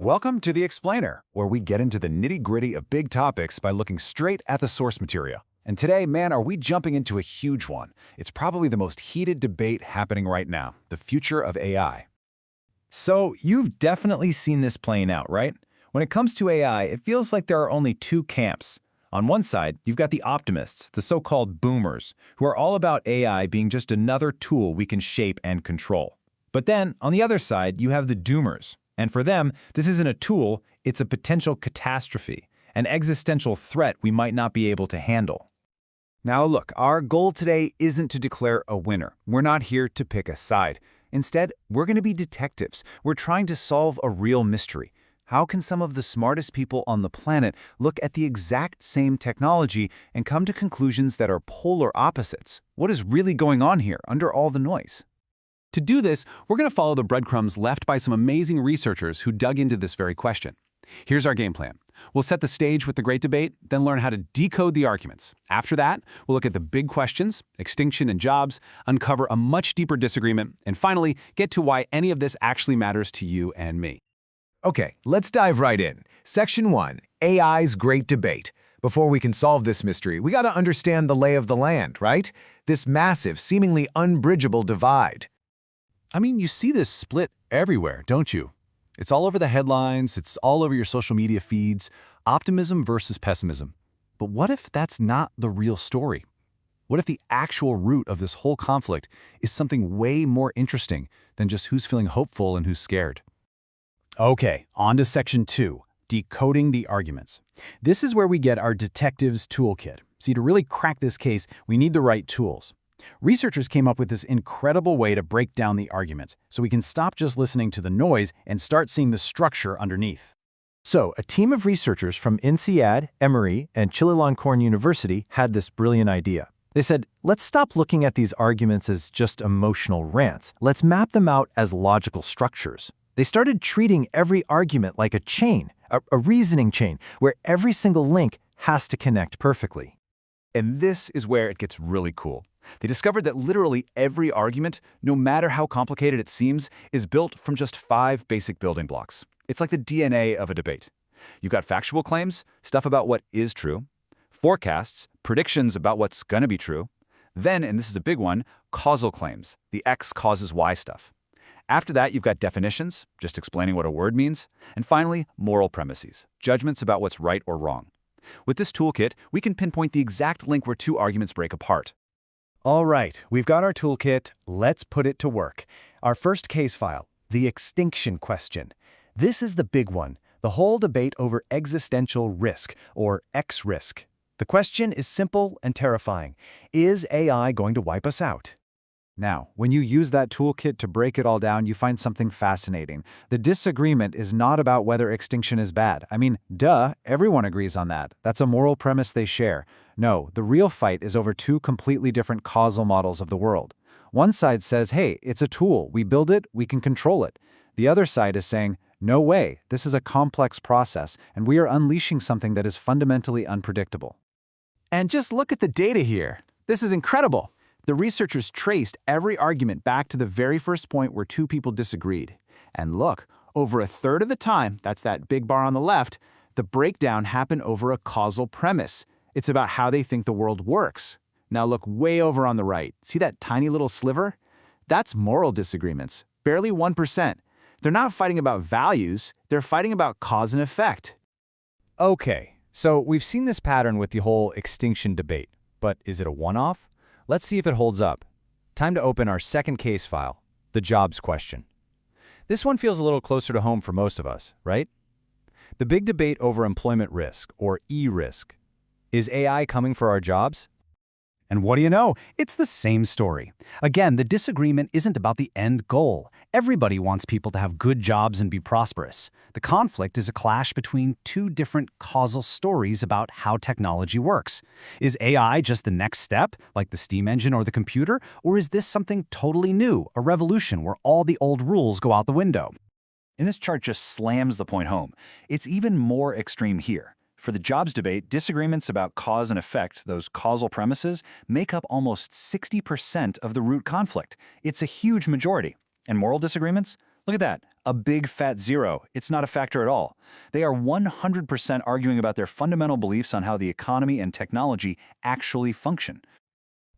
Welcome to The Explainer, where we get into the nitty-gritty of big topics by looking straight at the source material. And today, man, are we jumping into a huge one. It's probably the most heated debate happening right now, the future of AI. So you've definitely seen this playing out, right? When it comes to AI, it feels like there are only two camps. On one side, you've got the optimists, the so-called boomers, who are all about AI being just another tool we can shape and control. But then, on the other side, you have the doomers. And for them, this isn't a tool, it's a potential catastrophe, an existential threat we might not be able to handle. Now look, our goal today isn't to declare a winner. We're not here to pick a side. Instead, we're going to be detectives. We're trying to solve a real mystery. How can some of the smartest people on the planet look at the exact same technology and come to conclusions that are polar opposites? What is really going on here under all the noise? To do this, we're going to follow the breadcrumbs left by some amazing researchers who dug into this very question. Here's our game plan. We'll set the stage with the great debate, then learn how to decode the arguments. After that, we'll look at the big questions, extinction and jobs, uncover a much deeper disagreement, and finally, get to why any of this actually matters to you and me. Okay, let's dive right in. Section 1, AI's Great Debate. Before we can solve this mystery, we gotta understand the lay of the land, right? This massive, seemingly unbridgeable divide. I mean, you see this split everywhere, don't you? It's all over the headlines, it's all over your social media feeds, optimism versus pessimism. But what if that's not the real story? What if the actual root of this whole conflict is something way more interesting than just who's feeling hopeful and who's scared? Okay, on to Section 2, Decoding the Arguments. This is where we get our detective's toolkit. See, to really crack this case, we need the right tools. Researchers came up with this incredible way to break down the arguments, so we can stop just listening to the noise and start seeing the structure underneath. So, a team of researchers from INSEAD, Emory, and Chulalongkorn University had this brilliant idea. They said, let's stop looking at these arguments as just emotional rants. Let's map them out as logical structures. They started treating every argument like a chain, a reasoning chain, where every single link has to connect perfectly. And this is where it gets really cool. They discovered that literally every argument, no matter how complicated it seems, is built from just 5 basic building blocks. It's like the DNA of a debate. You've got factual claims, stuff about what is true, forecasts, predictions about what's going to be true, then, and this is a big one, causal claims, the X causes Y stuff. After that, you've got definitions, just explaining what a word means, and finally, moral premises, judgments about what's right or wrong. With this toolkit, we can pinpoint the exact link where 2 arguments break apart. All right, we've got our toolkit. Let's put it to work. Our first case file, the extinction question. This is the big one, the whole debate over existential risk, or X risk. The question is simple and terrifying. Is AI going to wipe us out? Now, when you use that toolkit to break it all down, you find something fascinating. The disagreement is not about whether extinction is bad. I mean, duh, everyone agrees on that. That's a moral premise they share. No, the real fight is over 2 completely different causal models of the world. One side says, hey, it's a tool. We build it, we can control it. The other side is saying, no way, this is a complex process, and we are unleashing something that is fundamentally unpredictable. And just look at the data here. This is incredible. The researchers traced every argument back to the very first point where 2 people disagreed. And look, over a third of the time, that's that big bar on the left, the breakdown happened over a causal premise. It's about how they think the world works. Now look way over on the right. See that tiny little sliver? That's moral disagreements, barely 1%. They're not fighting about values, they're fighting about cause and effect. Okay, so we've seen this pattern with the whole extinction debate, but is it a one-off? Let's see if it holds up. Time to open our second case file, the jobs question. This one feels a little closer to home for most of us, right? The big debate over employment risk, or E-risk. Is AI coming for our jobs? And what do you know? It's the same story. Again, the disagreement isn't about the end goal. Everybody wants people to have good jobs and be prosperous. The conflict is a clash between 2 different causal stories about how technology works. Is AI just the next step, like the steam engine or the computer, or is this something totally new, a revolution where all the old rules go out the window? And this chart just slams the point home. It's even more extreme here. For the jobs debate, disagreements about cause and effect, those causal premises, make up almost 60% of the root conflict. It's a huge majority. And moral disagreements? Look at that, a big fat zero. It's not a factor at all. They are 100% arguing about their fundamental beliefs on how the economy and technology actually function.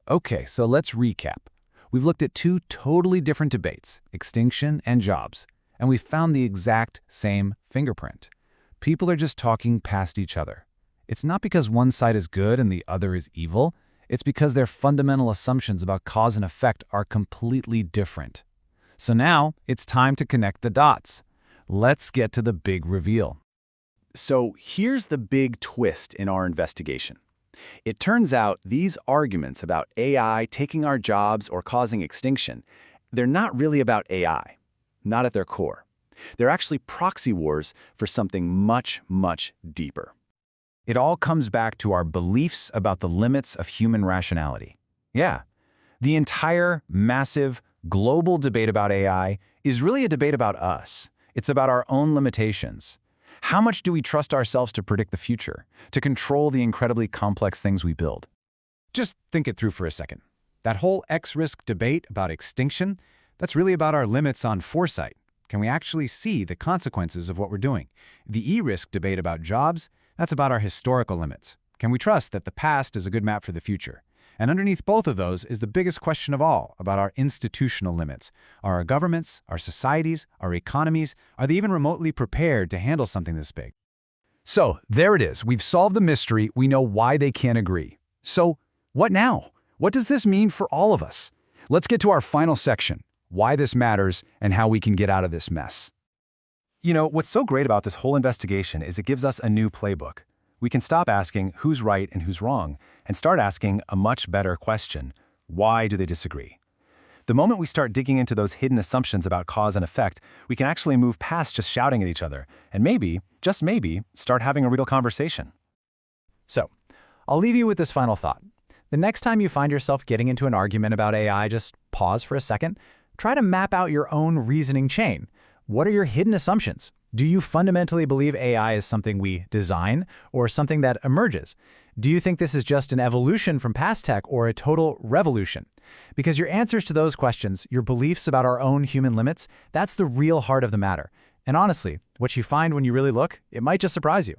Okay, so let's recap. We've looked at two totally different debates, extinction and jobs, and we've found the exact same fingerprint. People are just talking past each other. It's not because one side is good and the other is evil. It's because their fundamental assumptions about cause and effect are completely different. So now, it's time to connect the dots. Let's get to the big reveal. So here's the big twist in our investigation. It turns out these arguments about AI taking our jobs or causing extinction, they're not really about AI, not at their core. They're actually proxy wars for something much, much deeper. It all comes back to our beliefs about the limits of human rationality. Yeah, the entire, massive, global debate about AI is really a debate about us. It's about our own limitations. How much do we trust ourselves to predict the future, to control the incredibly complex things we build? Just think it through for a second. That whole X-risk debate about extinction, that's really about our limits on foresight. Can we actually see the consequences of what we're doing? The E-risk debate about jobs, that's about our historical limits. Can we trust that the past is a good map for the future? And underneath both of those is the biggest question of all, about our institutional limits. Are our governments, our societies, our economies, are they even remotely prepared to handle something this big? So, there it is. We've solved the mystery. We know why they can't agree. So, what now? What does this mean for all of us? Let's get to our final section, why this matters and how we can get out of this mess. You know, what's so great about this whole investigation is it gives us a new playbook. We can stop asking who's right and who's wrong and start asking a much better question. Why do they disagree? The moment we start digging into those hidden assumptions about cause and effect, we can actually move past just shouting at each other and maybe, just maybe, start having a real conversation. So, I'll leave you with this final thought. The next time you find yourself getting into an argument about AI, just pause for a second. Try to map out your own reasoning chain. What are your hidden assumptions? Do you fundamentally believe AI is something we design or something that emerges? Do you think this is just an evolution from past tech or a total revolution? Because your answers to those questions, your beliefs about our own human limits, that's the real heart of the matter. And honestly, what you find when you really look, it might just surprise you.